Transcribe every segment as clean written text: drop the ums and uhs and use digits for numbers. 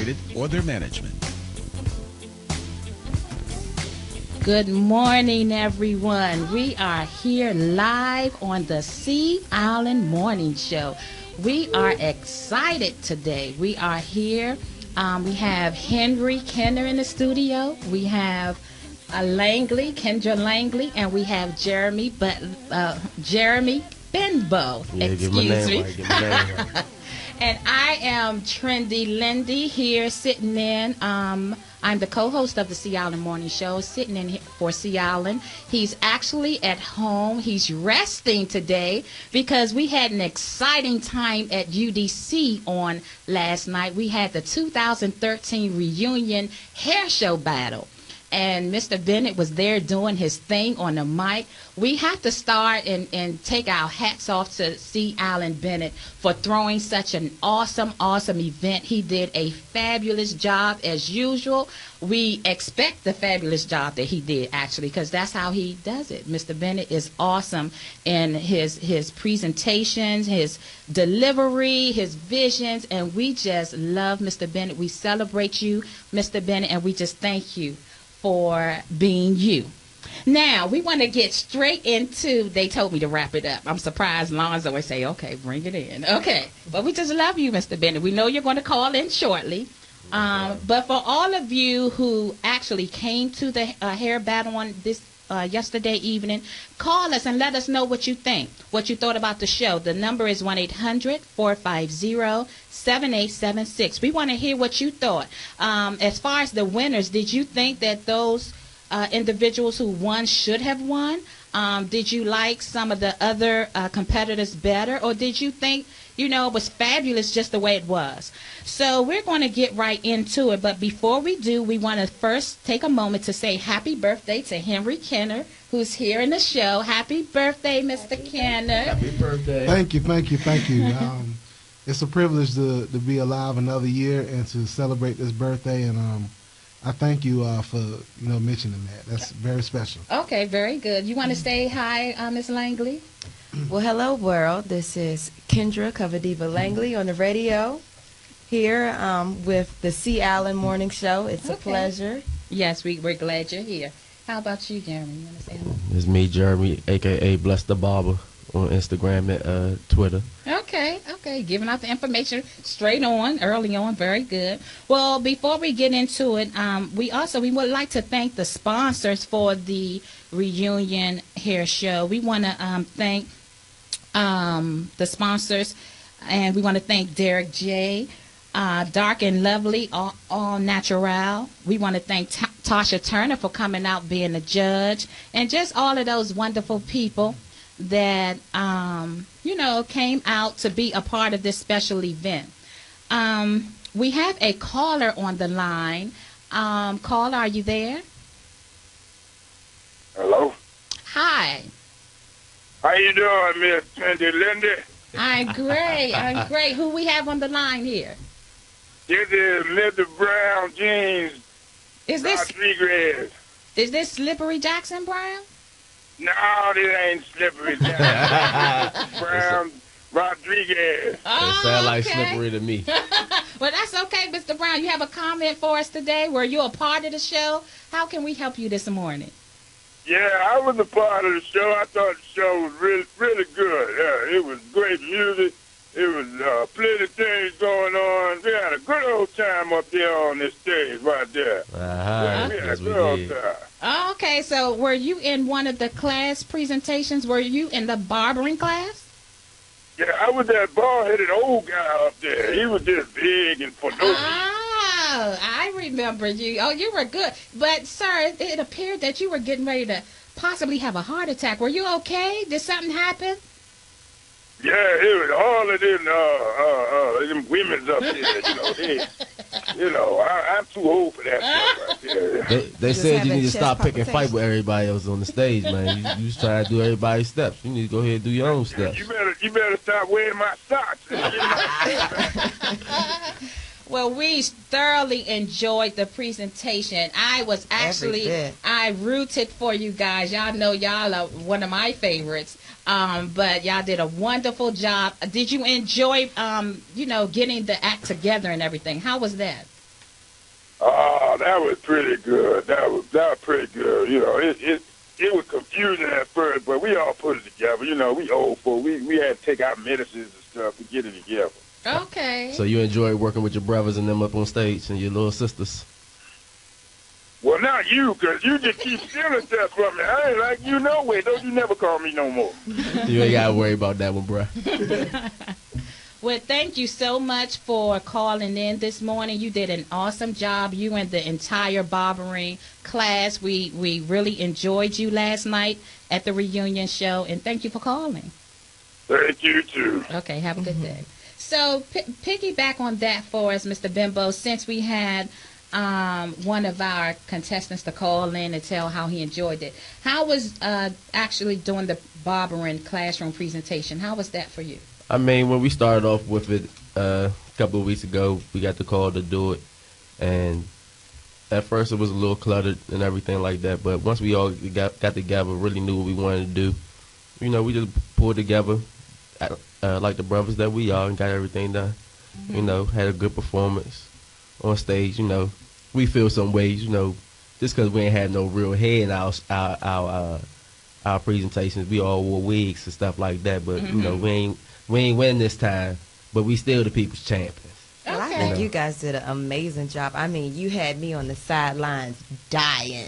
Incorporated or their management. Good morning, everyone. We are here live on the Sea Island Morning Show. We are excited today. We are here. We have Henry Kenner in the studio. We have Kendra Langley, and we have Jeremy Benbow. Yeah, Excuse me. Right. And I am Trendy Lindy here sitting in. I'm the co-host of the Sea Island Morning Show, sitting in here for Sea Island. He's actually at home. He's resting today because we had an exciting time at UDC on last night. We had the 2013 reunion hair show battle. And Mr. Bennett was there doing his thing on the mic. We have to start and take our hats off to Sea Island Bennett for throwing such an awesome event. He did a fabulous job as usual. We expect the fabulous job that he did, actually, because that's how he does it. Mr. Bennett is awesome in his presentations, his delivery, his visions, and we just love Mr. Bennett. We celebrate you, Mr. Bennett, and we just thank you for being you. Now, we want to get straight into, they told me to wrap it up. I'm surprised Lonzo would say, okay, bring it in. Okay, but we just love you, Mr. Bennett. We know you're going to call in shortly. But for all of you who actually came to the hair battle on this yesterday evening, call us and let us know what you think, what you thought about the show. The number is 1-800-450-7876. We want to hear what you thought. As far as the winners, did you think that those individuals who won should have won? Did you like some of the other competitors better, or did you think, it was fabulous just the way it was? So we're going to get right into it, but before we do, we want to first take a moment to say happy birthday to Henry Kenner, who's here in the show. Happy birthday, Mr. Kenner. Happy birthday. Thank you. It's a privilege to be alive another year and to celebrate this birthday, and I thank you for mentioning that. That's very special. Okay, very good. You want to say hi, Ms. Langley? Well, hello, world. This is Kendra Cavadiva Langley on the radio here with the Sea Island Morning Show. It's a pleasure. Yes, we're glad you're here. How about you, Jeremy? You want to say hello? It's me, Jeremy, a.k.a. Bless the Barber, on Instagram and Twitter. Okay. Giving out the information straight on, early on. Very good. Well, before we get into it, we would like to thank the sponsors for the reunion hair show. We want to thank the sponsors, and we want to thank Derek J., Dark and Lovely, all natural. We want to thank Tasha Turner for coming out being the judge, and just all of those wonderful people that came out to be a part of this special event. We have a caller on the line. Caller, are you there? Hello. Hi. How you doing, Miss Cindy Lindy? I'm great. Who we have on the line here? This is Mr. Brown Jeans Rodriguez. Is this Slippery Jackson Brown? No, this ain't Slippery Jackson. Brown Rodriguez. It sounds like Slippery to me. Well, that's okay, Mr. Brown. You have a comment for us today? Were you a part of the show? How can we help you this morning? Yeah, I was a part of the show. I thought the show was really, really good. Yeah, it was great music. It was plenty of things going on. We had a good old time up there on this stage right there. We had a good old time. Okay, so were you in one of the class presentations? Were you in the barbering class? Yeah, I was that bald-headed old guy up there. He was just big and ferocious. Oh, I remember you. Oh, you were good. But, sir, it appeared that you were getting ready to possibly have a heart attack. Were you okay? Did something happen? Yeah, it was all of them women's up there, I'm too old for that stuff right there. They said you need to stop picking fight with everybody else on the stage, man. You just try to do everybody's steps. You need to go ahead and do your own steps. You better stop wearing my socks. Well, we thoroughly enjoyed the presentation. I rooted for you guys. Y'all know y'all are one of my favorites. But y'all did a wonderful job. Did you enjoy, getting the act together and everything? How was that? Oh, that was pretty good. That was pretty good. You know, it was confusing at first, but we all put it together. You know, we old folk. We had to take our medicines and stuff to get it together. Okay. So you enjoy working with your brothers and them up on stage and your little sisters? Well, not you, because you just keep stealing stuff from me. I ain't like you no way. Don't you never call me no more. You ain't got to worry about that one, bruh. Well, thank you so much for calling in this morning. You did an awesome job. You and the entire barbering class. We really enjoyed you last night at the reunion show, and thank you for calling. Thank you, too. Okay, have a good day. So, piggyback on that for us, Mr. Bimbo, since we had one of our contestants to call in and tell how he enjoyed it. How was actually doing the barbering classroom presentation? How was that for you? I mean, when we started off with it a couple of weeks ago, we got the call to do it, and at first it was a little cluttered and everything like that, but once we all got together, really knew what we wanted to do, you know, we just pulled together like the brothers that we are and got everything done. You know, had a good performance on stage. You know, we feel some ways, you know, just because we ain't had no real hair in our presentations. We all wore wigs and stuff like that, but you know, we ain't winning this time, but we still the people's champions. Well, I think you guys did an amazing job. I mean, you had me on the sidelines dying.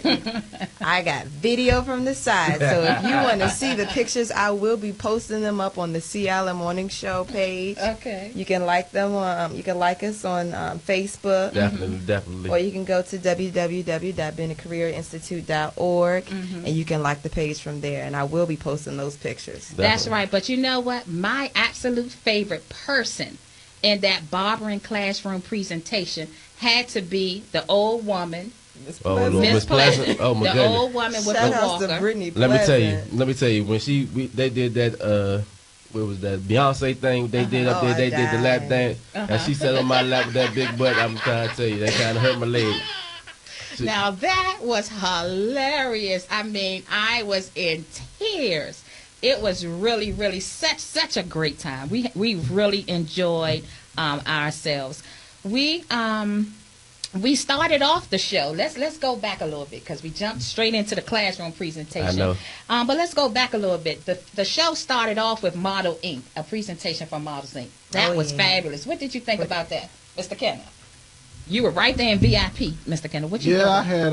I got video from the side, so if you want to see the pictures, I will be posting them up on the Sea Island Morning Show page. Okay. You can like them. You can like us on Facebook. Definitely. Or you can go to www.benecareerinstitute.org and you can like the page from there. And I will be posting those pictures. That's right. But you know what? My absolute favorite person in that barbering classroom presentation had to be the old woman, Miss Miss Pleasant. Oh my the goodness. old woman with Shout the out to walker. Brittany Let me Pleasant. tell you, when they did that, what was that, Beyonce thing they did up there, they did the lap dance, and she sat on my lap with that big butt. I'm trying to tell you, that kind of hurt my leg. Now that was hilarious. I mean, I was in tears. It was really, really such a great time. We really enjoyed ourselves. We started off the show. Let's go back a little bit because we jumped straight into the classroom presentation. I know. But let's go back a little bit. The show started off with Model Inc., a presentation from Models Inc. That was fabulous. What did you think about that, Mr. Kenner? You were right there in VIP, Mr. Kenner. What you think? I had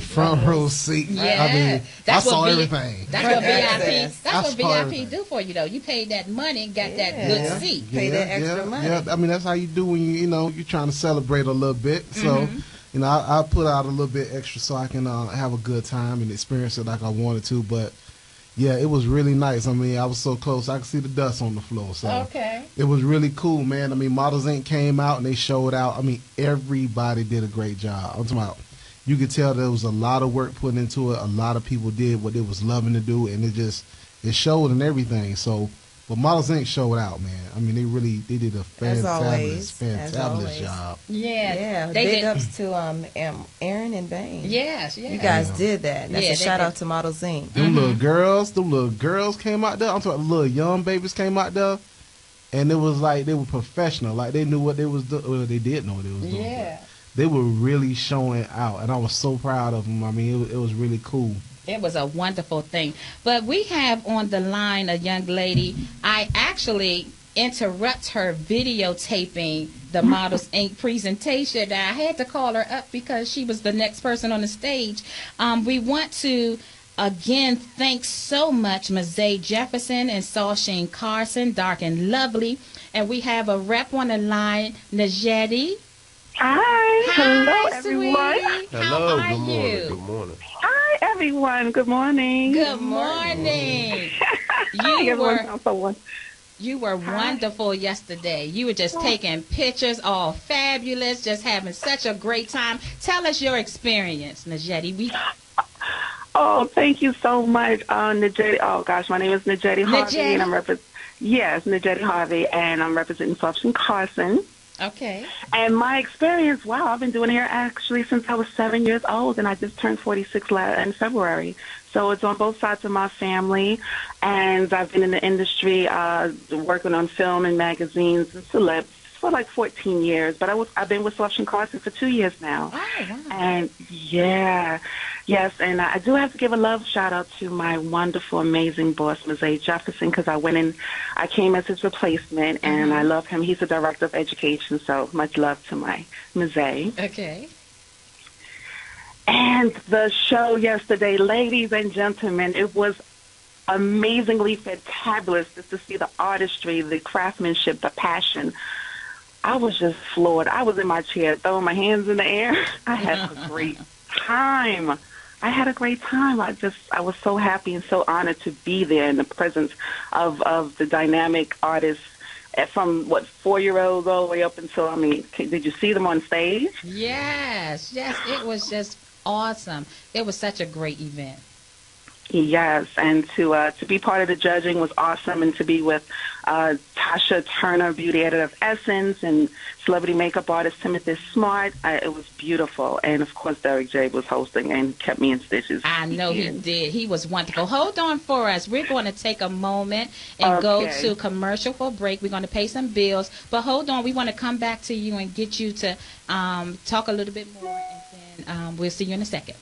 front row seat. Yeah, I mean, I saw everything. That's what VIP. That's I what saw VIP everything. do for you, though. You paid that money and got that good seat. Pay that extra money. Yeah, I mean, that's how you do when you're trying to celebrate a little bit. So, I put out a little bit extra so I can have a good time and experience it like I wanted to. But yeah, it was really nice. I mean, I was so close, I could see the dust on the floor. So Okay. it was really cool, man. I mean, Models Inc. came out and they showed out. I mean, everybody did a great job. I'm talking about, you could tell there was a lot of work put into it. A lot of people did what they was loving to do, and it showed in everything. So, but Models Inc. showed out, man. I mean, they did a fantabulous job. Yeah. Big did. ups to Aaron and Bane. Yes. You guys did that. That's Yeah, a they shout did. out to Models Inc. Them little girls came out there. I'm talking little young babies came out there, and it was like they were professional. Like they knew what they was doing. Well, they did know what they was doing. Yeah. They were really showing out, and I was so proud of them. I mean, it was really cool. It was a wonderful thing. But we have on the line a young lady. I actually interrupt her videotaping the Models Inc. presentation. Now, I had to call her up because she was the next person on the stage. We want to again thank so much Mazay Jefferson and Salsheen Carson, Dark and Lovely. And we have a rep on the line, Najedi. Hi. Hello, sweetie. everyone. Hello, How are good morning. you? Good morning. Hi, everyone. Good morning. Good morning. Hi, everyone. Sounds so wonderful. You were wonderful yesterday. You were just taking pictures, all fabulous, just having such a great time. Tell us your experience, Najedi. Oh, thank you so much, Najedi. Oh, gosh, my name is Najedi Harvey, and I'm Najedi Harvey, and I'm representing Salsheen Carson. Okay. And my experience, wow, I've been doing hair actually since I was 7 years old, and I just turned 46 in February. So it's on both sides of my family, and I've been in the industry working on film and magazines and celebs for like 14 years, but I've been with Selection Carson for 2 years now. Oh, wow. And yes, and I do have to give a love shout out to my wonderful, amazing boss, Ms. Jefferson, because I came as his replacement, and I love him. He's the director of education, so much love to my Ms. Okay. And the show yesterday, ladies and gentlemen, it was amazingly fantabulous just to see the artistry, the craftsmanship, the passion. I was just floored. I was in my chair throwing my hands in the air. I had a great time. I was so happy and so honored to be there in the presence of the dynamic artists from 4-year-olds all the way up until, did you see them on stage? Yes, it was just awesome. It was such a great event. Yes, and to be part of the judging was awesome, and to be with Tasha Turner, beauty editor of Essence, and celebrity makeup artist Timothy Smart, it was beautiful. And of course, Derek J was hosting and kept me in stitches. I know he did. He was wonderful. Hold on for us. We're going to take a moment and go to commercial for a break. We're going to pay some bills, but hold on. We want to come back to you and get you to talk a little bit more, and then we'll see you in a second.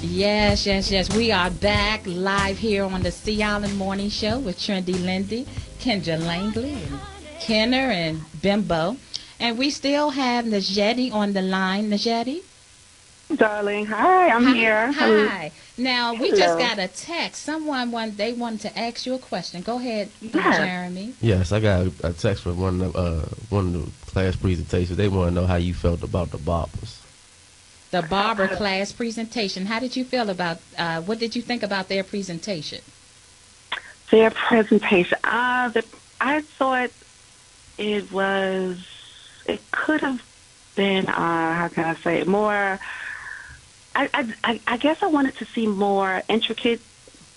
Yes. We are back live here on the Sea Island Morning Show with Trendy Lindy, Kendra Langley, and Kenner, and Bimbo. And we still have Najeti on the line. Najeti? Darling, hi, I'm here. Hi. Now, we just got a text. They wanted to ask you a question. Go ahead, Jeremy. Yes, I got a text from one of the class presentations. They want to know how you felt about the Bobbers. The barber class presentation. How did you feel about, what did you think about their presentation? Their presentation. I thought it could have been, how can I say it, more, I guess I wanted to see more intricate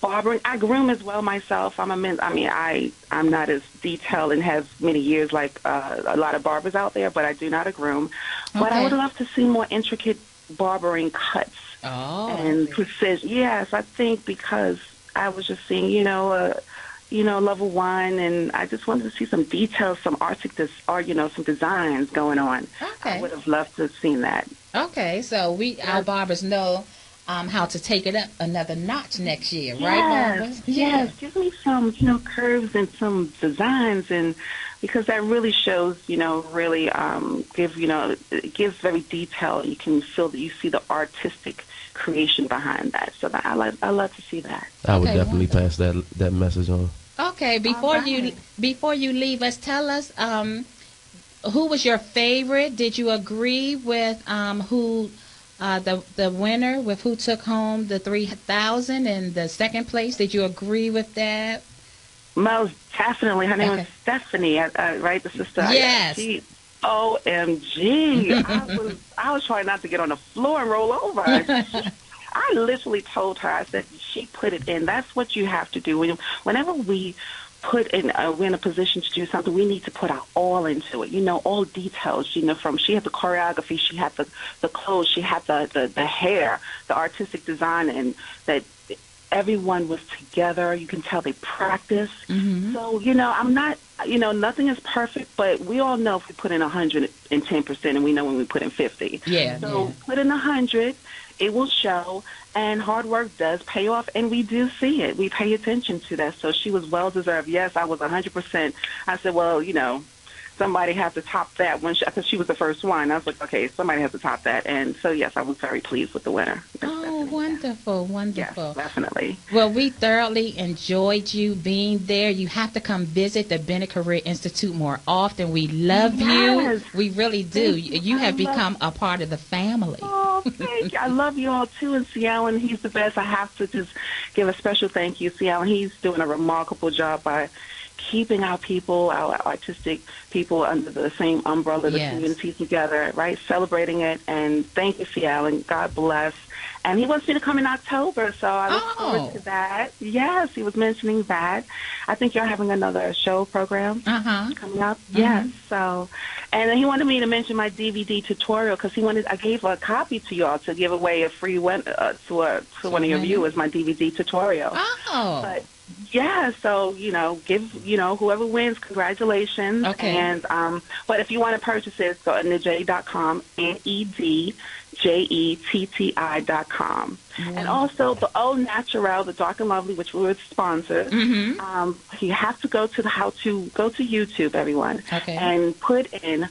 barbering. I groom as well myself. I'm not as detailed and have many years like a lot of barbers out there, but I do not groom. But I would love to see more intricate barbering cuts and precision. Yes, I think because I was just seeing, level 1, and I just wanted to see some details, some some designs going on. Okay. I would have loved to have seen that. Okay, so our barbers know how to take it up another notch next year, right, barbers? Yes, give me some, curves and some designs, and because that really shows, really it gives very detail. You can feel that you see the artistic creation behind that. So I love to see that. I would definitely pass that message on. Okay, before you leave us, tell us who was your favorite? Did you agree with who the winner, with who took home the $3,000 and the second place? Did you agree with that? Most definitely. Her name was Stephanie, right? The sister. Yes. OMG. I was trying not to get on the floor and roll over. I literally told her, I said, she put it in. That's what you have to do. Whenever we we're in a position to do something, we need to put our all into it. All details, from she had the choreography, she had the clothes, she had the hair, the artistic design, and that everyone was together. You can tell they practiced. Mm-hmm. So, I'm not, nothing is perfect, but we all know if we put in 110%, and we know when we put in 50. Yeah. So put in 100, it will show, and hard work does pay off, and we do see it. We pay attention to that. So she was well deserved. Yes, I was 100%. I said, well, somebody has to top that because she was the first one. I was like, okay, somebody has to top that. And so, yes, I was very pleased with the winner. Oh, wonderful. Yes, definitely. Well, we thoroughly enjoyed you being there. You have to come visit the Bennett Career Institute more often. We love you. We really do. You have become a part of the family. Oh, thank you. I love you all, too. And C. Allen, he's the best. I have to just give a special thank you. C. Allen, he's doing a remarkable job by keeping our people, our artistic people, under the same umbrella, the community together, right? Celebrating it. And thank you, C. Allen. God bless. And he wants me to come in October, so I look forward to that. Yes, he was mentioning that. I think you're having another show program coming up. Mm-hmm. Yes. So, and then he wanted me to mention my DVD tutorial because I gave a copy to y'all to give away a free one to one of your viewers, my DVD tutorial. Oh. But Yeah, so, give, whoever wins, congratulations. Okay. And, but if you want to purchase it, go to nedjetti.com, NEDJETTI.com. And also the Au Naturel, the Dark and Lovely, which we were sponsored. You have to go to YouTube, everyone, and put in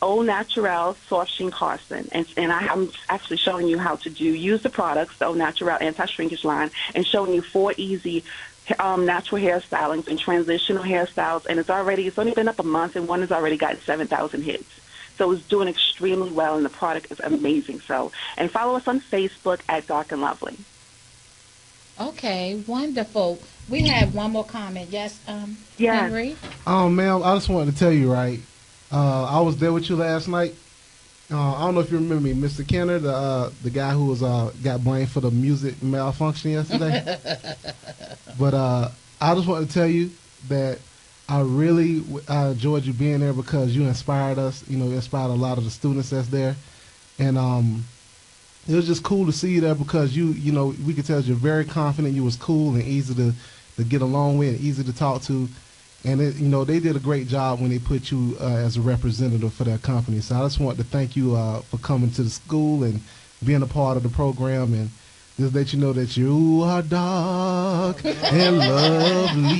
Au Naturel Soft Sheen Carson. And I'm actually showing you how to use the products, the Au Naturel anti-shrinkage line, and showing you 4 easy natural hairstylings and transitional hairstyles. And it's only been up a month, and one has already gotten 7,000 hits. So it's doing extremely well, and the product is amazing. And follow us on Facebook at Dark and Lovely. Okay, wonderful. We have one more comment. Yes, Yes. Henry? Ma'am, I just wanted to tell you, right, I was there with you last night. I don't know if you remember me, Mr. Kenner, the guy who was got blamed for the music malfunction yesterday. But I just wanted to tell you that I really enjoyed you being there because you inspired us. You inspired a lot of the students that's there, and it was just cool to see you there because we could tell you're very confident. You was cool and easy to get along with, and easy to talk to. And they did a great job when they put you as a representative for their company. So I just want to thank you for coming to the school and being a part of the program, and just let you know that you are dark and lovely.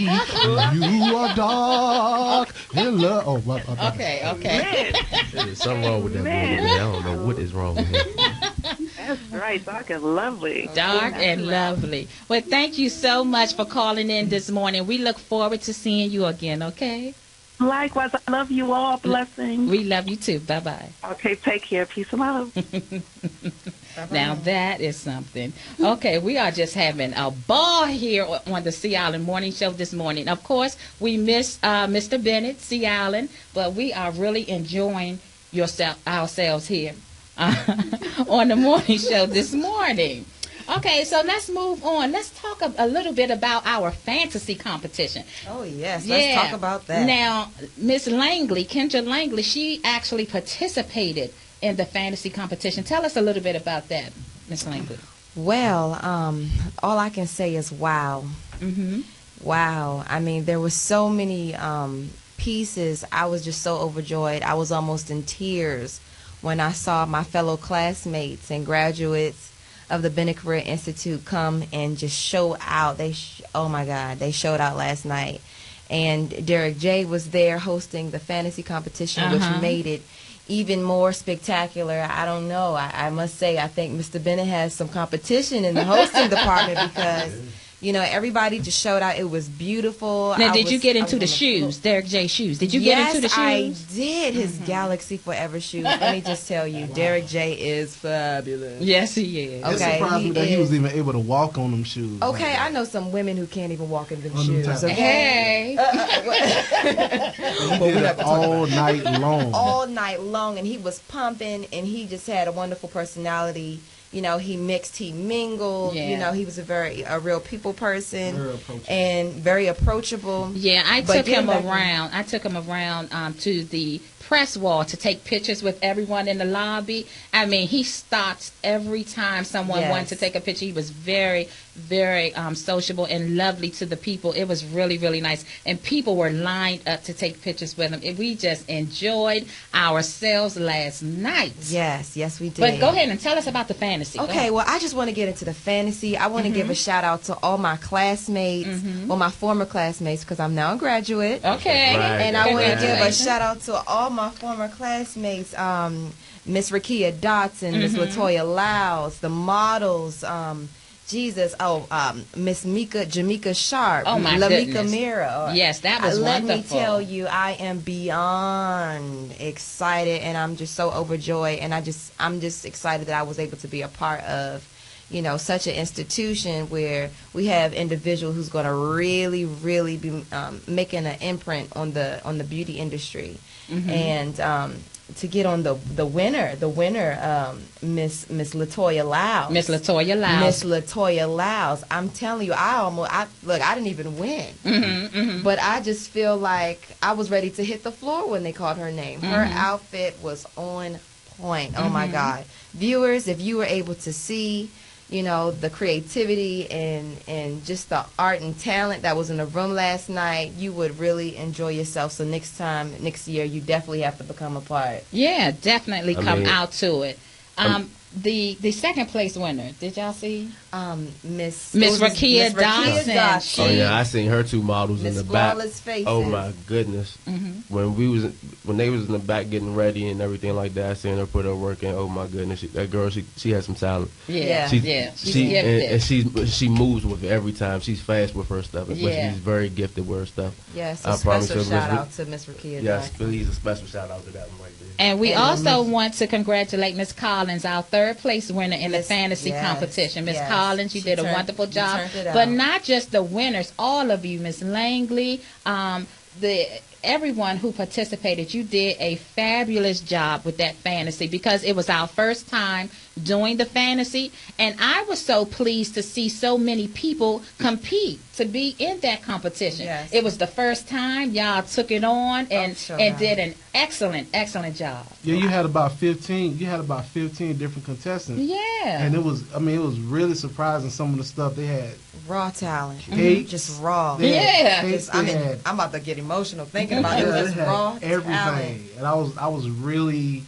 You are dark and lovely. Oh, Okay. There's something wrong with that boy. I don't know what is wrong with him. That's right, Dark and Lovely. Dark and lovely. Well, thank you so much for calling in this morning. We look forward to seeing you again, okay? Likewise, I love you all. Blessings. We love you too. Bye-bye. Okay, take care. Peace and love. Now that is something. Okay, we are just having a ball here on the Sea Island Morning Show this morning. Of course, we miss Mr. Bennett, Sea Island, but we are really enjoying ourselves here on the morning show this morning. Okay, so let's move on. Let's talk a little bit about our fantasy competition. Oh, yes. Let's talk about that. Now, Miss Langley, Kendra Langley, she actually participated in the fantasy competition. Tell us a little bit about that, Miss Langley. Well, all I can say is wow. Mm-hmm. Wow. I mean, there were so many pieces. I was just so overjoyed. I was almost in tears when I saw my fellow classmates and graduates of the Bennett Career Institute come and just show out. Oh my God, they showed out last night. And Derek J was there hosting the fantasy competition, which made it even more spectacular. I don't know. I must say, I think Mr. Bennett has some competition in the hosting department because everybody just showed out. It was beautiful. Now, did you get into the shoes, Derek J shoes? Did you get into the shoes? Yes, I did. His Galaxy Forever shoes. Let me just tell you, Derek J is fabulous. Yes, he is. It surprised me that he was even able to walk on them shoes. Okay, I know some women who can't even walk in them On them shoes. type. Okay? He did it all night long. All night long, and he was pumping, and he just had a wonderful personality. He mixed, he mingled. Yeah. He was a real people person, Very approachable. and very approachable. Yeah, I But took him getting back- around. I took him around to the press wall to take pictures with everyone in the lobby. I mean, he stopped every time someone Yes. wanted to take a picture. He was very, very sociable and lovely to the people. It was really, really nice. And people were lined up to take pictures with him. And we just enjoyed ourselves last night. Yes, we did. But go ahead and tell us about the fantasy. Go Okay, ahead. well, I just want to get into the fantasy. I want to give a shout out to all my classmates, well, my former classmates, because I'm now a graduate. Okay. Right. And I want to give a Congratulations. shout out to all my former classmates, Miss Rakia Dotson, Miss Latoya Lyles, the models, Miss Jamaica Sharp, Oh, my Lamika goodness. Mira. Yes, that was Let wonderful. me tell you, I am beyond excited, and I'm just so overjoyed, and I'm just excited that I was able to be a part of, such an institution where we have individuals who's going to really, really be making an imprint on the beauty industry, and to get on the winner, Miss Latoya Lyles. Miss Latoya Lyles. Miss Latoya Lyles. I'm telling you, I didn't even win. But I just feel like I was ready to hit the floor when they called her name. Her outfit was on point. Oh my God. Viewers, if you were able to see, you know, the creativity and just the art and talent that was in the room last night, you would really enjoy yourself. So next year, you definitely have to become a part. Yeah, definitely I come mean, out to it. The second place winner, did y'all see? Miss Rakia Dodson. She- Oh yeah, I seen her two models in Miss the back. Flawless Faces. Oh my goodness! When they was in the back getting ready and everything like that, I seen her put her work in. Oh my goodness, that girl, she has some talent. Yeah, She's gifted. she moves with it every time. She's fast with her stuff. Yeah. She's very gifted with her stuff. Yes, I a promise special you, shout out to Miss Rakia Yes, Dodson. please, a special shout out to that one right there. And we And also want to congratulate Miss Collins, our third place winner in the Miss- fantasy yes, competition. Miss yes. Collins, you She did a turned- wonderful you job. turned it But out. not just the winners, all of you, Miss Langley, everyone who participated, you did a fabulous job with that fantasy because it was our first time doing the fantasy, and I was so pleased to see so many people compete to be in that competition. Yes. It was the first time y'all took it on and sure. did an excellent job. Yeah, you had about 15. You had about 15 different contestants. Yeah. And it was really surprising some of the stuff they had. Raw talent. Cakes. Just raw. They had Yeah. cakes, Just, I they mean, had- I'm about to get emotional thinking about it. yeah, It they was had raw everything. talent. And I was really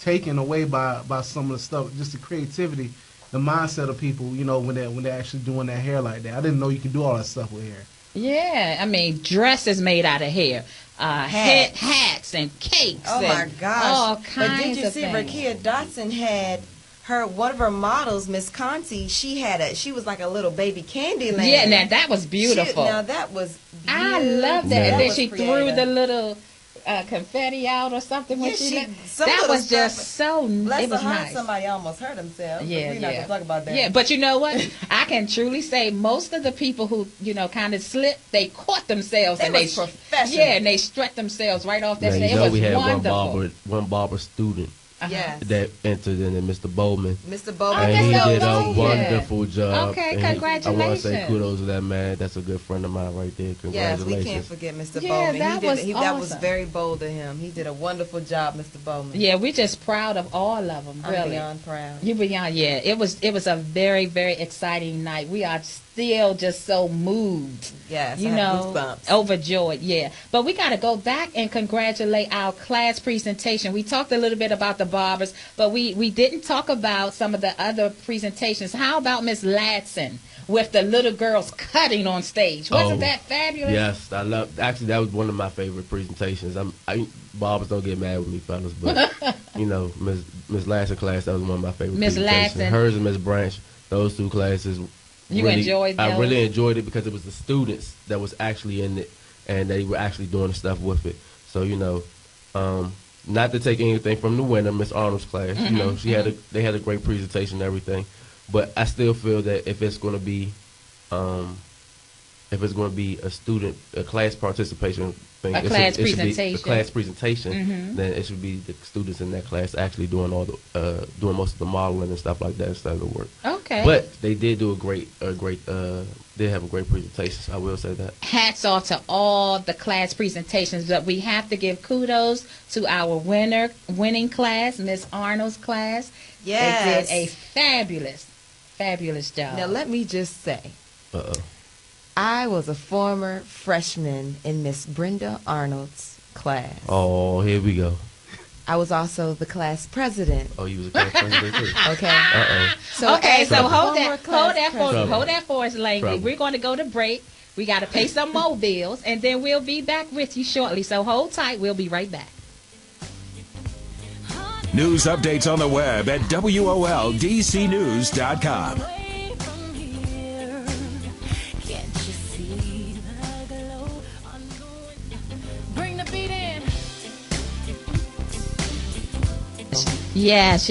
taken away by some of the stuff, just the creativity, the mindset of people, you know, when they're actually doing their hair like that. I didn't know you could do all that stuff with hair. Yeah, I mean, dresses made out of hair, hats and cakes. Oh my and gosh! all But kinds did you of see things. Rakia Dodson had one of her models, Miss Conti? She was like a little baby Candyland. Yeah, now that was beautiful. Now that was beautiful. I love that. Yeah. And then was she threw creative. the little confetti out or something when Yeah, she left. some That little was just stuff- so. Bless It was her heart, nice. somebody almost hurt themselves. Yeah, We're not yeah. gonna talk about that. Yeah, but you know what? I can truly say most of the people who, kind of slipped, they caught themselves They and was they professional. Yeah, and they stretched themselves right off that Now, stage. you It know was we had wonderful. one barber student Yes. that entered in, Mr. Bowman. Mr. Oh, Bowman. And that's he so did a good. wonderful job. Okay, And I want to say congratulations. kudos to that man. That's a good friend of mine right there. Yes, Congratulations. we can't forget Mr. Yeah, Bowman. that was that was awesome. very bold of him. He did a wonderful job, Mr. Bowman. Yeah, we're just proud of all of them, I'm really. beyond proud. You beyond, yeah. It was a very, very exciting night. We are still just so moved. Yes, You I have know, goosebumps. overjoyed, yeah. But we got to go back and congratulate our class presentation. We talked a little bit about the barbers, but we didn't talk about some of the other presentations. How about Miss Ladson with the little girls cutting on stage? Wasn't Oh, that fabulous? Yes, I love. Actually, that was one of my favorite presentations. Barbers don't get mad with me, fellas, but Miss Lasser class, that was one of my favorite. Miss presentations. Lasson. Hers and Miss Branch, those two classes. You really, enjoyed I those? really enjoyed it because it was the students that was actually in it, and they were actually doing stuff with it. So not to take anything from the winner, Miss Arnold's class. Mm-hmm. They had a great presentation and everything, but I still feel that if it's going to be a class participation thing, A class it should be a presentation. class presentation, Mhm. then it should be the students in that class actually doing doing most of the modeling and stuff like that instead of the work. Okay. But they did do they have a great presentation. So I will say that. Hats off to all the class presentations, but we have to give kudos to our winning class, Miss Arnold's class. Yes. They did a fabulous job. Now let me just say, Uh-oh. I was a former freshman in Miss Brenda Arnold's class. Oh, here we go. I was also the class president. Oh, you was a class president too. Okay. Uh-oh. So okay, as so a hold former that class Trouble. hold that for us, Langley. Trouble. We're going to go to break. We got to pay some more bills, and then we'll be back with you shortly. So hold tight. We'll be right back. News updates on the web at WOLDCnews.com. Yes.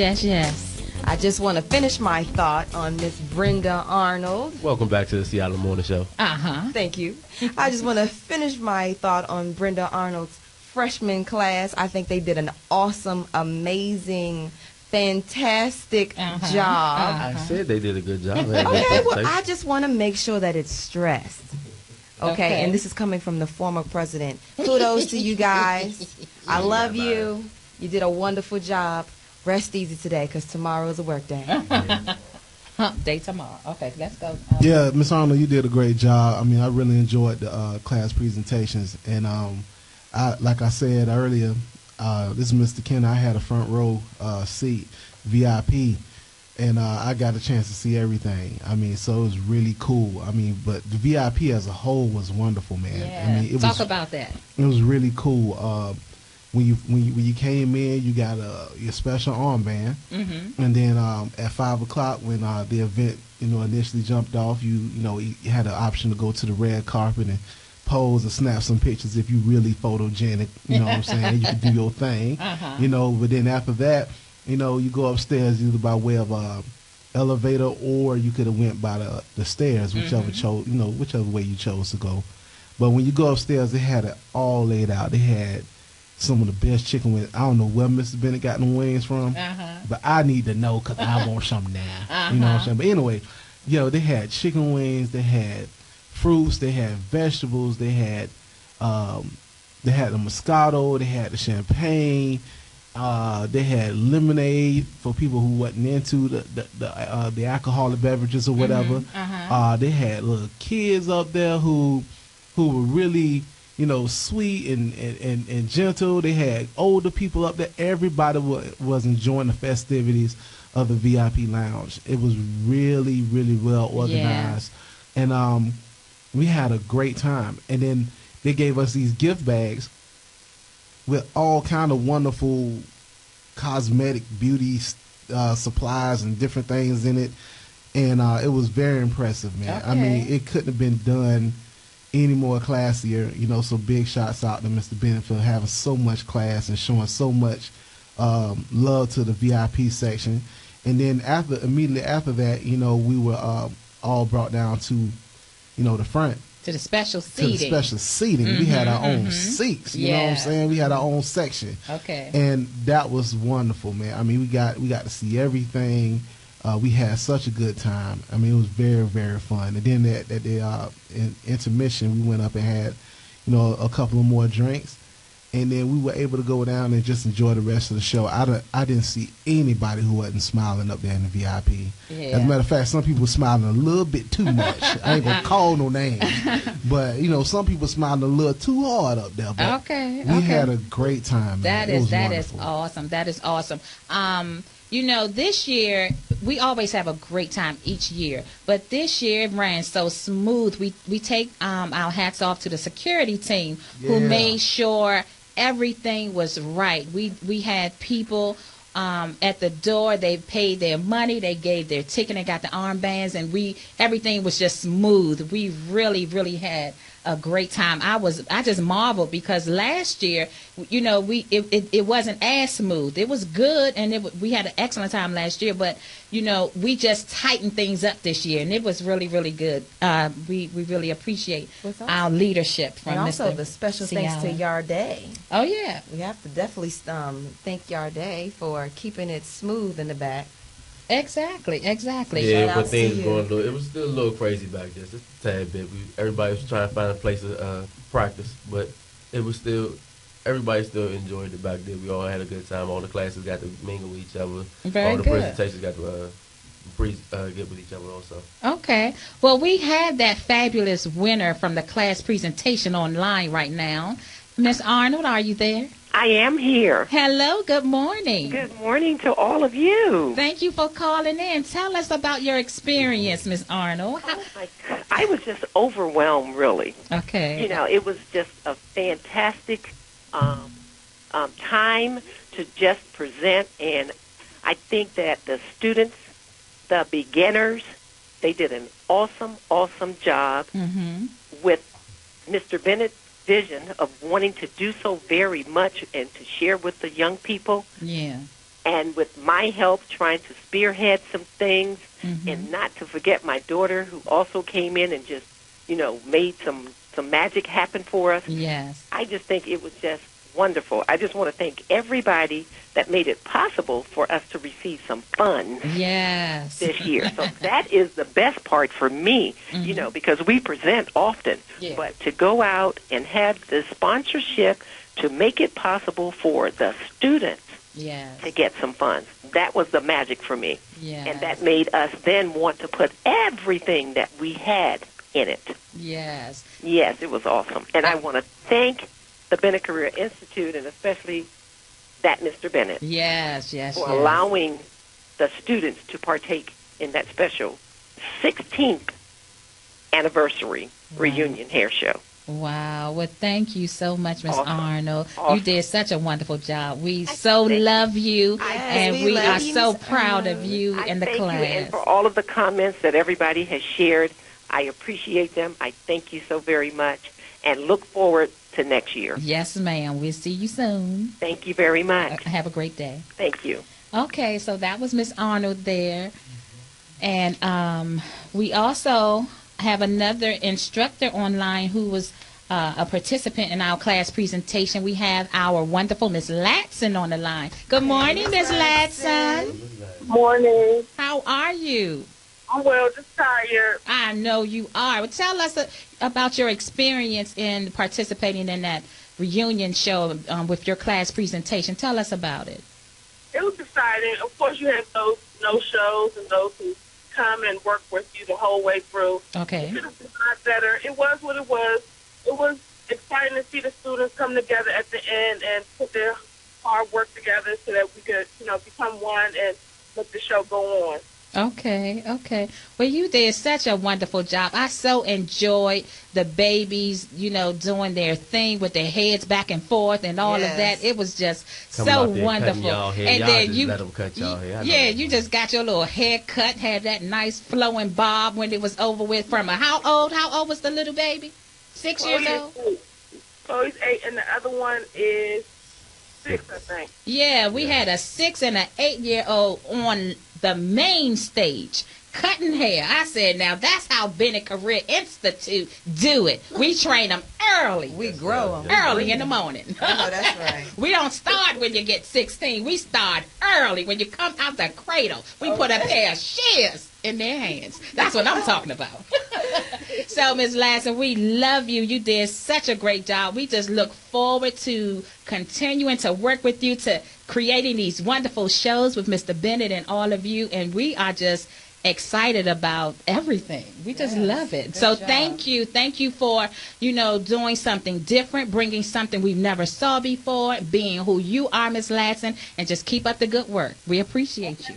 I just want to finish my thought on Miss Brenda Arnold. Welcome back to the Seattle Morning Show. Uh-huh. Thank you. I just want to finish my thought on Brenda Arnold's freshman class. I think they did an awesome, amazing, fantastic job. I said they did a good job. Okay, well, I just want to make sure that it's stressed. Okay, and this is coming from the former president. Kudos to you guys. I love you. You did a wonderful job. Rest easy today because tomorrow is a work day. Hump Day tomorrow. Okay, let's go. Yeah, Miss Arnold, you did a great job. I mean, I really enjoyed the class presentations, and like I said earlier, this is Mr. Ken. I had a front row seat, VIP, and I got a chance to see everything. I mean, so it was really cool. I mean, but the VIP as a whole was wonderful, man. Yeah. I mean, Talk about that. It was really cool. When you came in, you got your special armband, and then at 5 o'clock when the event initially jumped off, you had an option to go to the red carpet and pose or snap some pictures if you really photogenic. You know what I'm saying? You could do your thing. But then after that, you go upstairs either by way of elevator or you could have went by the stairs, whichever whichever way you chose to go. But when you go upstairs, they had it all laid out. They had some of the best chicken wings. I don't know where Mr. Bennett got them wings from, but I need to know because I want some now. You know what I'm saying? But anyway, they had chicken wings, they had fruits, they had vegetables, they had the Moscato, they had the champagne, they had lemonade for people who wasn't into the alcoholic beverages or whatever. They had little kids up there who were really sweet and gentle. They had older people up there. Everybody was enjoying the festivities of the VIP lounge. It was really, really well organized. And we had a great time. And then they gave us these gift bags with all kind of wonderful cosmetic beauty supplies and different things in it. And it was very impressive, man. Okay. I mean, it couldn't have been done any more classier, so big shots out to Mr. Bennett for having so much class and showing so much love to the VIP section. And then immediately after that, we were all brought down to, the front. To the special seating. We had our own seats, you know what I'm saying? We had our own section. Okay. And that was wonderful, man. I mean, we got to see everything. We had such a good time. I mean, it was very, very fun. And then at the intermission, we went up and had, a couple of more drinks. And then we were able to go down and just enjoy the rest of the show. I didn't see anybody who wasn't smiling up there in the VIP. Yeah. As a matter of fact, some people smiling a little bit too much. I ain't going to call no names. But, some people smiling a little too hard up there. But we had a great time, man. That is awesome. That is awesome. This year, we always have a great time each year. But this year, it ran so smooth. We take our hats off to the security team who made sure everything was right. We had people at the door. They paid their money. They gave their ticket. They got the armbands, and everything was just smooth. We really, really had a great time. I just marveled because last year, it wasn't as smooth. It was good, and we had an excellent time last year. But we just tightened things up this year, and it was really, really good. We really appreciate our leadership from and also Mr. the special C. thanks to Allen. Yarday. Oh yeah, We have to definitely thank Yarday for keeping it smooth in the back. exactly. Yeah, Shout but out things to you. going it was still a little crazy back there, just a tad bit. Everybody was trying to find a place to practice, but it was still everybody still enjoyed it back then. We all had a good time. All the classes got to mingle with each other. Very all the good. presentations got to get with each other also. Okay. Well, we had that fabulous winner from the class presentation online right now. Miss Arnold, are you there? I am here. Hello. Good morning. Good morning to all of you. Thank you for calling in. Tell us about your experience, Miss Arnold. Oh my God. I was just overwhelmed, really. Okay. It was just a fantastic time to just present, and I think that the students, the beginners, they did an awesome, awesome job with Mr. Bennett's vision of wanting to do so very much and to share with the young people. Yeah. And with my help trying to spearhead some things, and not to forget my daughter who also came in and just, made some magic happen for us. Yes. I just think it was just wonderful. I just want to thank everybody that made it possible for us to receive some funds Yes. this year. So that is the best part for me, because we present often. Yeah. But to go out and have the sponsorship to make it possible for the students Yes. to get some funds. That was the magic for me. Yes. And that made us then want to put everything that we had in it. Yes. Yes, it was awesome. And I want to thank the Bennett Career Institute, and especially that Mr. Bennett, Yes. for allowing the students to partake in that special 16th anniversary reunion hair show. Wow. Well, thank you so much, Miss Awesome. Arnold. Awesome. You did such a wonderful job. We so love you, and we we love are you, so Miss proud of Arnold. you I and the thank class. you, and for all of the comments that everybody has shared. I appreciate them. I thank you so very much, and look forward to next year. Yes, ma'am. We'll see you soon. Thank you very much. Have a great day. Thank you. Okay, so that was Miss Arnold there. And we also have another instructor online who was a participant in our class presentation. We have our wonderful Miss Latson on the line. Good morning, Miss Latson. Morning. How are you? I'm well, just tired. I know you are. Well, tell us about your experience in participating in that reunion show with your class presentation. Tell us about it. It was exciting. Of course, you had those no-shows and those who come and work with you the whole way through. Okay. It could have been a lot better. It was what it was. It was exciting to see the students come together at the end and put their hard work together so that we could, become one and let the show go on. Okay. Well, you did such a wonderful job. I so enjoyed the babies, doing their thing with their heads back and forth and all of that. It was just so wonderful. And then you let them cut y'all hair. Yeah, you just got your little hair cut, had that nice flowing bob when it was over with. From how old? How old was the little baby? 6 years old? Chloe's 8, and the other one is 6, I think. Yeah, we had a 6 and an 8-year-old on the main stage cutting hair. I said, now that's how Bennett Career Institute do it. We train them early. We grow them early in the morning. I know that's right. We don't start when you get 16. We start early when you come out the cradle. We put a pair of shears in their hands. That's what I'm talking about. So, Ms. Latson, we love you. You did such a great job. We just look forward to continuing to work with you, to creating these wonderful shows with Mr. Bennett and all of you. And we are just excited about everything. We just love it. So thank you. Thank you for, doing something different, bringing something we've never saw before, being who you are, Ms. Latson, and just keep up the good work. We appreciate you.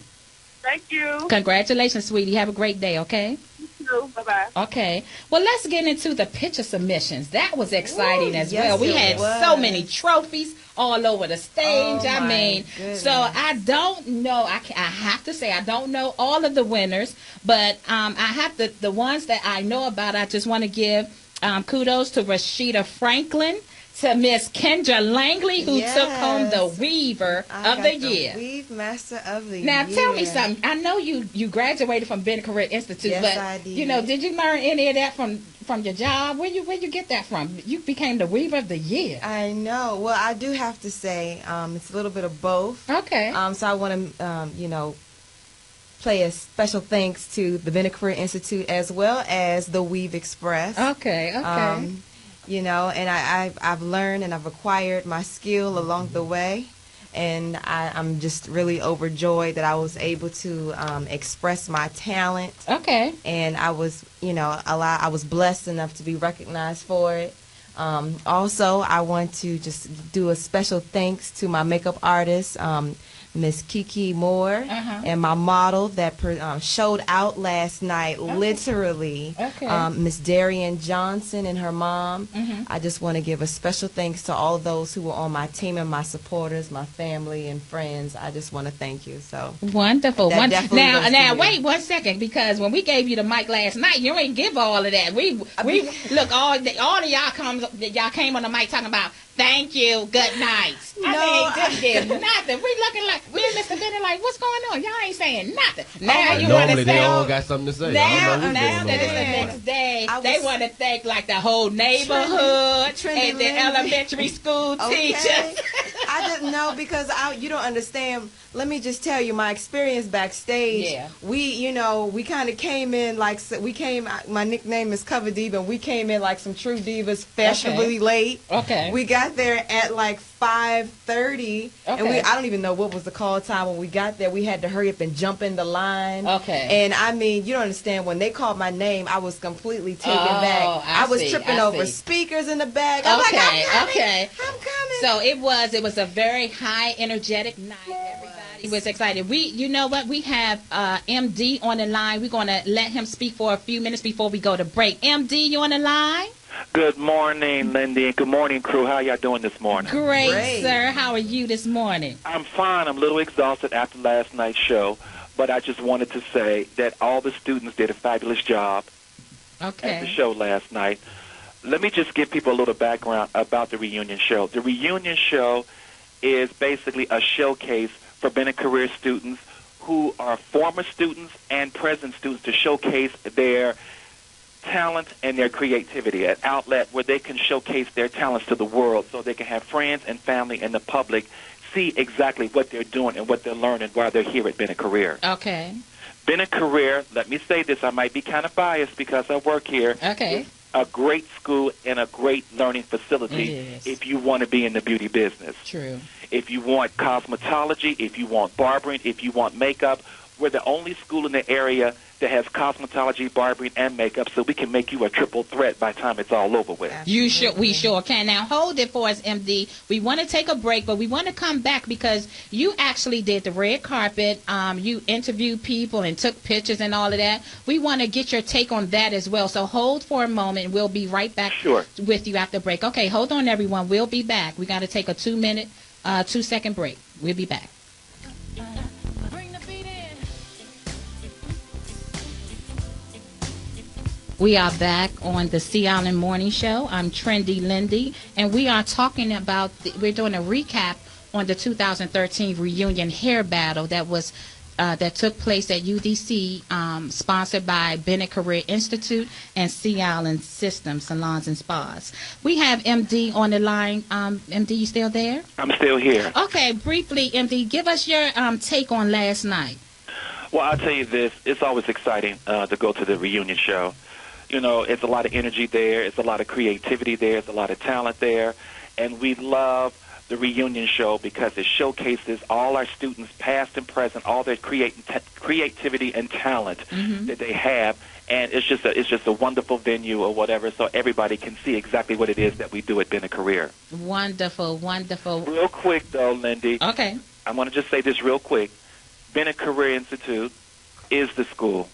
Thank you. Congratulations, sweetie. Have a great day, okay? You too. Bye-bye. Okay. Well, let's get into the picture submissions. That was exciting as well. We had was. so many trophies all over the stage. Oh, my So I don't know. I have to say I don't know all of the winners, but I have the ones that I know about. I just want to give kudos to Rashida Franklin, to Miss Kendra Langley, who took home the Weaver of the Year. Weave Master of the Year. Now, tell me something. I know you graduated from Bennett Career Institute, Yes, but I did. did you learn any of that from your job? Where you get that from? You became the Weaver of the Year. I know. Well, I do have to say it's a little bit of both. Okay. So I want to, play a special thanks to the Bennett Career Institute as well as the Weave Express. Okay. And I've learned and I've acquired my skill along the way, and I'm just really overjoyed that I was able to express my talent. Okay. And I was, I was blessed enough to be recognized for it. Also, I want to just do a special thanks to my makeup artist, Miss Kiki Moore, and my model that showed out last night, literally, Miss Darian Johnson and her mom. I just want to give a special thanks to all those who were on my team and my supporters, my family and friends. I just want to thank you. So wonderful. Now, wait 1 second, because when we gave you the mic last night, you ain't give all of that. We look, all of y'all came on the mic talking about thank you, good night. Didn't give nothing. We looking like me and Mr. Bennett like, what's going on? Y'all ain't saying nothing. Now you want to say, they all got something to say. Now that it's the next day, they want to thank like the whole neighborhood and the elementary school teachers. I didn't know because you don't understand. Let me just tell you my experience backstage. Yeah. We kind of came in like my nickname is Cover Diva, and we came in like some true divas, fashionably late. Okay. We got there at like 5:30, and I don't even know what was the call time when we got there. We had to hurry up and jump in the line. Okay. And I mean, you don't understand. When they called my name, I was completely taken back. I was tripping over speakers in the back. I'm like, I'm coming. So it was a very high energetic night. Everybody was excited. You know what? We have MD on the line. We're going to let him speak for a few minutes before we go to break. MD, you on the line? Good morning, Lindy, and good morning, crew. How y'all doing this morning? Great, sir. How are you this morning? I'm fine. I'm a little exhausted after last night's show, but I just wanted to say that all the students did a fabulous job at the show last night. Let me just give people a little background about the reunion show. The reunion show is basically a showcase for Bennett career students who are former students and present students to showcase their talent and their creativity, an outlet where they can showcase their talents to the world so they can have friends and family and the public see exactly what they're doing and what they're learning while they're here at Bennett Career. Okay. Bennett Career, let me say this, I might be kind of biased because I work here. Okay. It's a great school and a great learning facility if you want to be in the beauty business. True. If you want cosmetology, if you want barbering, if you want makeup, we're the only school in the area that has cosmetology, barbering, and makeup, so we can make you a triple threat by the time it's all over with. We sure can. Now, hold it for us, MD. We want to take a break, but we want to come back because you actually did the red carpet. You interviewed people and took pictures and all of that. We want to get your take on that as well. So hold for a moment. We'll be right back with you after break. Okay, hold on, everyone. We'll be back. We got to take a 2-second break. We'll be back. We are back on the Sea Island Morning Show. I'm Trendy Lindy, and we are talking about, we're doing a recap on the 2013 reunion hair battle that took place at UDC, sponsored by Bennett Career Institute and Sea Island Systems, Salons and Spas. We have MD on the line. MD, you still there? I'm still here. Okay, briefly, MD, give us your take on last night. Well, I'll tell you this. It's always exciting to go to the reunion show. You know, it's a lot of energy there. It's a lot of creativity there. It's a lot of talent there. And we love the reunion show because it showcases all our students, past and present, all their creativity and talent that they have. And it's just a wonderful venue or whatever, so everybody can see exactly what it is that we do at Bennett Career. Wonderful, wonderful. Real quick, though, Lindy. Okay. I want to just say this real quick. Bennett Career Institute is the school,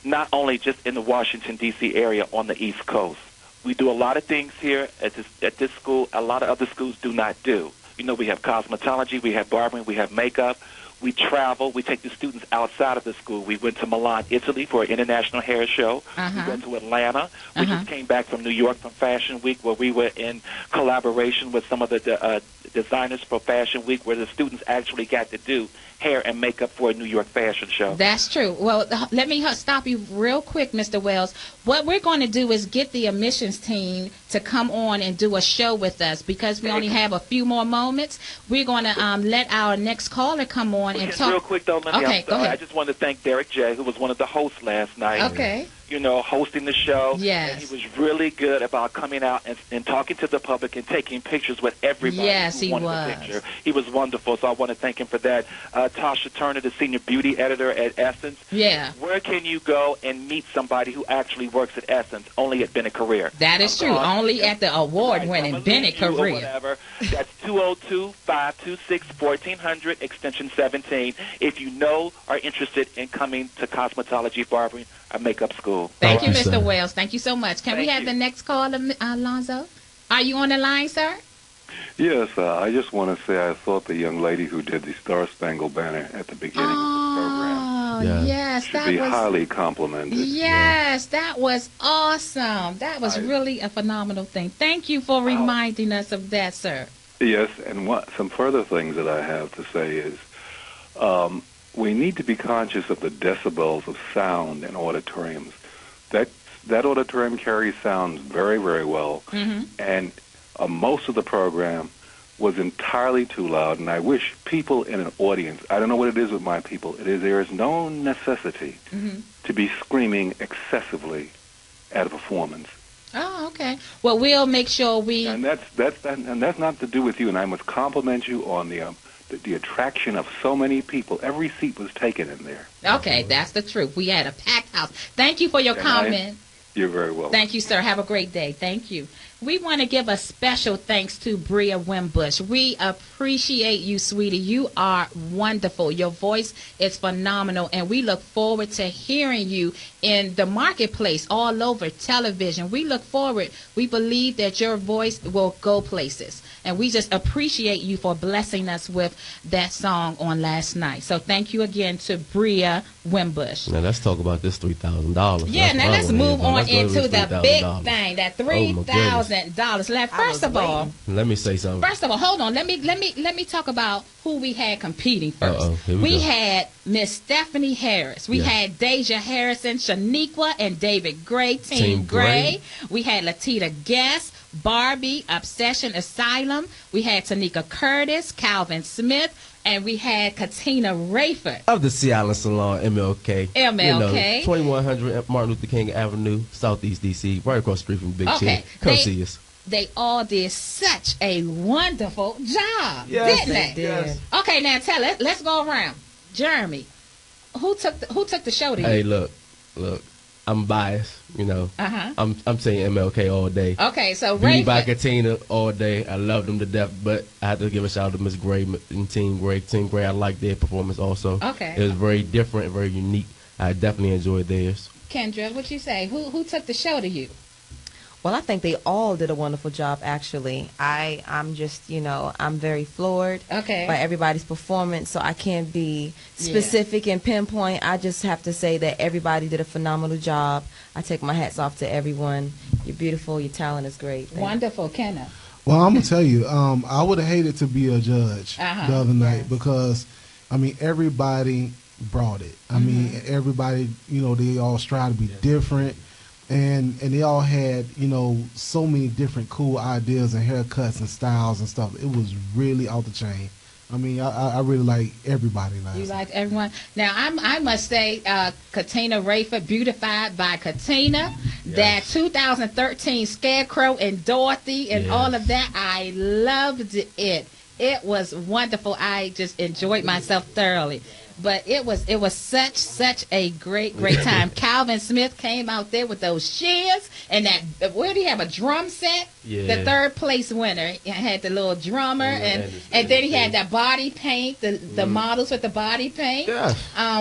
not only just in the Washington, D.C. area on the East Coast. We do a lot of things here at this school a lot of other schools do not do. You know, we have cosmetology, we have barbering, we have makeup. We travel. We take the students outside of the school. We went to Milan, Italy for an international hair show. We went to Atlanta. We just came back from New York from Fashion Week where we were in collaboration with some of the designers for Fashion Week where the students actually got to do hair and makeup for a New York fashion show. That's true. Well, let me stop you real quick, Mr. Wells. What we're going to do is get the admissions team to come on and do a show with us because we only have a few more moments. We're going to let our next caller come on and talk. Real quick, though, Lindy, okay, go ahead. I just want to thank Derek J., who was one of the hosts last night. Okay. You know, hosting the show. Yes. And he was really good about coming out and talking to the public and taking pictures with everybody who wanted a picture. He was wonderful, so I want to thank him for that. Tasha Turner, the senior beauty editor at Essence. Yeah. Where can you go and meet somebody who actually works at Essence? Only at Bennett Career. That is true. Only at the award-winning Bennett Career. That's 202-526-1400, extension 17. If you are interested in coming to cosmetology, barbering, or makeup school. Thank you, Mr. Wells. Thank you so much. Can we have the next caller, Alonzo? Are you on the line, sir? Yes, I just want to say I thought the young lady who did the Star Spangled Banner at the beginning of the program yes, should be highly complimented. Yes, that was awesome. That was really a phenomenal thing. Thank you for reminding us of that, sir. Yes, and some further things that I have to say is we need to be conscious of the decibels of sound in auditoriums. That auditorium carries sound very, very well, and most of the program, was entirely too loud, and I wish people in an audience, I don't know what it is with my people, there is no necessity to be screaming excessively at a performance. Oh, okay. Well, we'll make sure we... And that's not to do with you, and I must compliment you on the attraction of so many people. Every seat was taken in there. Okay, that's the truth. We had a packed house. Thank you for your comment. You're very welcome. Thank you, sir. Have a great day. Thank you. We want to give a special thanks to Bria Wimbush. We appreciate you, sweetie. You are wonderful. Your voice is phenomenal, and we look forward to hearing you in the marketplace all over television. We look forward. We believe that your voice will go places, and we just appreciate you for blessing us with that song on last night. So thank you again to Bria Wimbush. Now let's talk about this $3,000. Yeah, now let's move on into the big $3,000. thing, that $3,000. First of all, let me say something. First of all, hold on. Let me talk about who we had competing first. Here we go. had Miss Stephanie Harris. We had Deja Harrison, Shaniqua, and David Gray, Team Gray. We had Latita Guest, Barbie, Obsession Asylum. We had Tanika Curtis, Calvin Smith, and we had Katina Rayford. Of the Sea Island Salon, MLK. MLK. 2100 Martin Luther King Avenue, Southeast D.C., right across the street from Big Chair. Come see us. They all did such a wonderful job, yes, didn't they? Yes. Okay, now let's go around. Jeremy, who took the show to you? Hey, look, I'm biased, you know. I'm saying MLK all day. Okay, so Beauty by Katina all day. I love them to death, but I have to give a shout out to Miss Gray and Team Gray. Team Gray, I like their performance also. Okay. It was very different, very unique. I definitely enjoyed theirs. Kendra, what you say? Who took the show to you? Well, I think they all did a wonderful job, actually. I'm just, I'm very floored by everybody's performance, so I can't be specific and pinpoint. I just have to say that everybody did a phenomenal job. I take my hats off to everyone. You're beautiful. Your talent is great. Wonderful, Kenna. Well, I'm going to tell you, I would have hated to be a judge the other night because, everybody brought it. I mean, everybody, they all strive to be different. And they all had, so many different cool ideas and haircuts and styles and stuff. It was really off the chain. I really like everybody last night. You liked everyone? Now, I must say, Katina Rayford, Beautified by Katina, that 2013 Scarecrow and Dorothy and all of that, I loved it. It was wonderful. I just enjoyed myself thoroughly. But it was such a great time. Calvin Smith came out there with those shears and that. Where did he have a drum set? Yeah. The third place winner had the little drummer and then he had that body paint. The models with the body paint,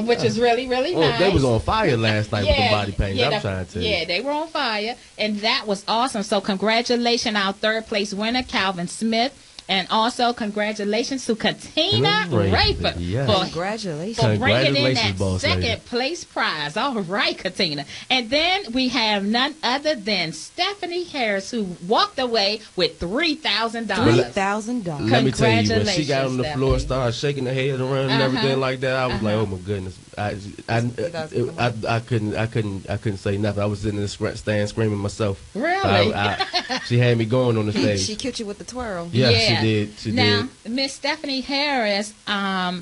which was really nice. They was on fire last night with the body paint. I'm trying to tell you. Yeah, they were on fire, and that was awesome. So congratulations, our third place winner, Calvin Smith. And also, congratulations to Katina Rayford for bringing in that second place prize. All right, Katina. And then we have none other than Stephanie Harris, who walked away with $3,000. $3,000. Let me tell you, when she got on the floor, started shaking her head around and everything like that, I was like, oh my goodness. I couldn't say nothing. I was in the stand screaming myself. Really? She had me going on the stage. She killed you with the twirl. Yeah. She did. Now, Miss Stephanie Harris,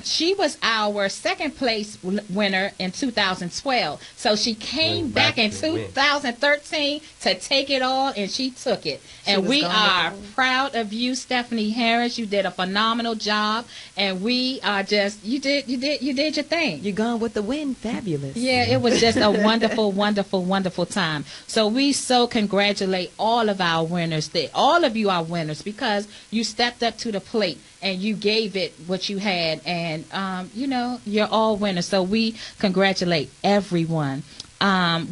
she was our second place winner in 2012. So she came back in 2013 to take it all, and she took it. And we are proud of you, Stephanie Harris. You did a phenomenal job, and we are just you did your thing. You're gone with the win. Fabulous. Yeah, it was just a wonderful time. So we so congratulate all of our winners. All of you are winners because you stepped up to the plate and you gave it what you had, and you're all winners. So we congratulate everyone.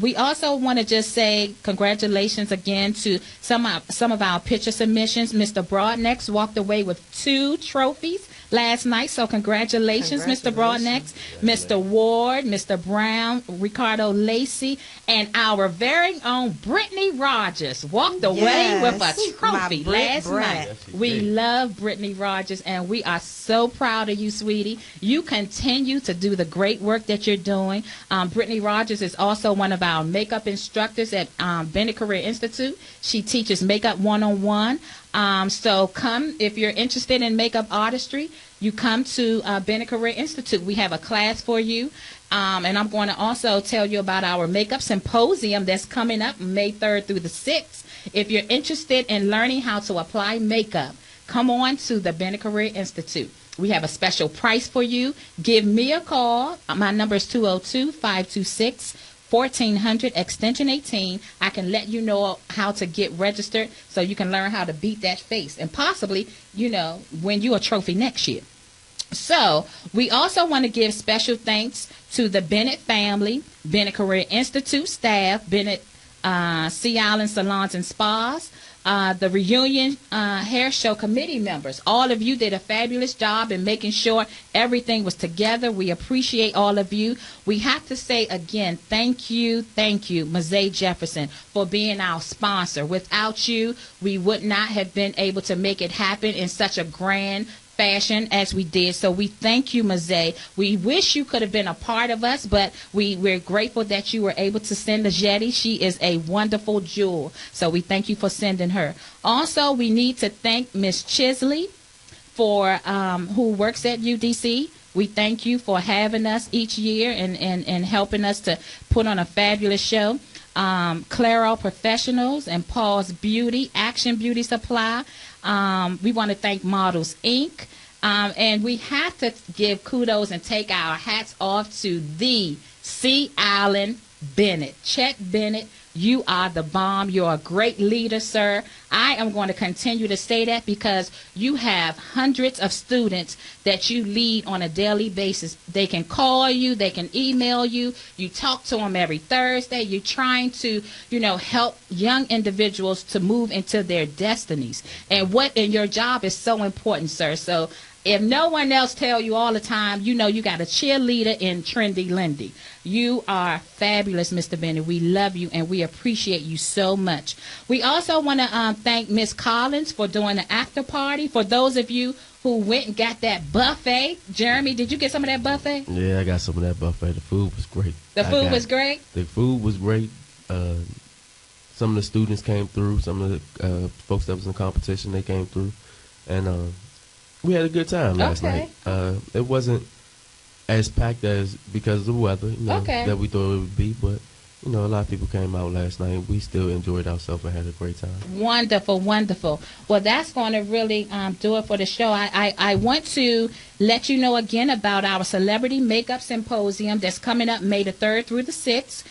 We also want to just say congratulations again to some of our picture submissions. Mr. Broadnex walked away with 2 trophies last night, so congratulations. Mr. Broadnex, Mr. Ward, Mr. Brown, Ricardo Lacey, and our very own Brittany Rogers walked away with a trophy last night. We love Brittany Rogers, and we are so proud of you, sweetie. You continue to do the great work that you're doing. Brittany Rogers is also one of our makeup instructors at Bennett Career Institute. She teaches makeup 101. So come, if you're interested in makeup artistry, you come to Bennett Career Institute. We have a class for you. And I'm going to also tell you about our makeup symposium that's coming up May 3rd through the 6th. If you're interested in learning how to apply makeup, come on to the Bennett Career Institute. We have a special price for you. Give me a call. My number is 202-526-1400, extension 18. I can let you know how to get registered so you can learn how to beat that face and possibly, win you a trophy next year. So we also want to give special thanks to the Bennett family, Bennett Career Institute staff, Bennett Sea Island Salons and Spas, the Reunion Hair Show committee members. All of you did a fabulous job in making sure everything was together. We appreciate all of you. We have to say again, thank you, Mazay Jefferson, for being our sponsor. Without you, we would not have been able to make it happen in such a grand fashion as we did. So we thank you, Mazay. We wish you could have been a part of us, but we're grateful that you were able to send the Jetty. She is a wonderful jewel. So we thank you for sending her. Also, we need to thank Miss Chisley for who works at UDC. We thank you for having us each year and helping us to put on a fabulous show. Claro Professionals and Paul's Beauty, Action Beauty Supply. We want to thank Models Inc. And we have to give kudos and take our hats off to the Sea Island Bennett. Chet Bennett, you are the bomb. You're a great leader, sir. I am going to continue to say that because you have hundreds of students that you lead on a daily basis. They can call you. They can email you. You talk to them every Thursday. You're trying to, help young individuals to move into their destinies. And your job is so important, sir. So if no one else tell you all the time, you got a cheerleader in Trendy Lindy. You are fabulous, Mr. Bennett. We love you and we appreciate you so much. We also want to thank Miss Collins for doing the after party. For those of you who went and got that buffet, Jeremy, did you get some of that buffet? Yeah, I got some of that buffet. The food was great. The food was great? The food was great. Some of the students came through. Some of the folks that was in competition, they came through. And we had a good time last night. It wasn't as packed as because of the weather, that we thought it would be, but a lot of people came out last night. We still enjoyed ourselves and had a great time. Wonderful, wonderful. Well, that's going to really do it for the show. I want to let you know again about our Celebrity Makeup Symposium that's coming up May the 3rd through the 6th.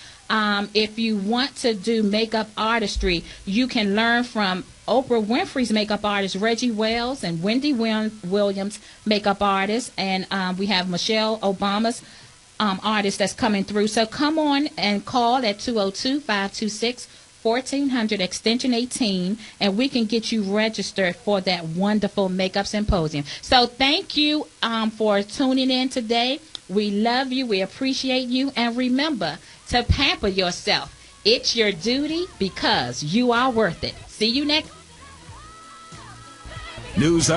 If you want to do makeup artistry, you can learn from Oprah Winfrey's makeup artist, Reggie Wells, and Wendy Williams, makeup artist. And we have Michelle Obama's artist that's coming through. So come on and call at 202-526-1400, extension 18, and we can get you registered for that wonderful makeup symposium. So thank you for tuning in today. We love you. We appreciate you. And remember to pamper yourself. It's your duty because you are worth it. See you next. News up.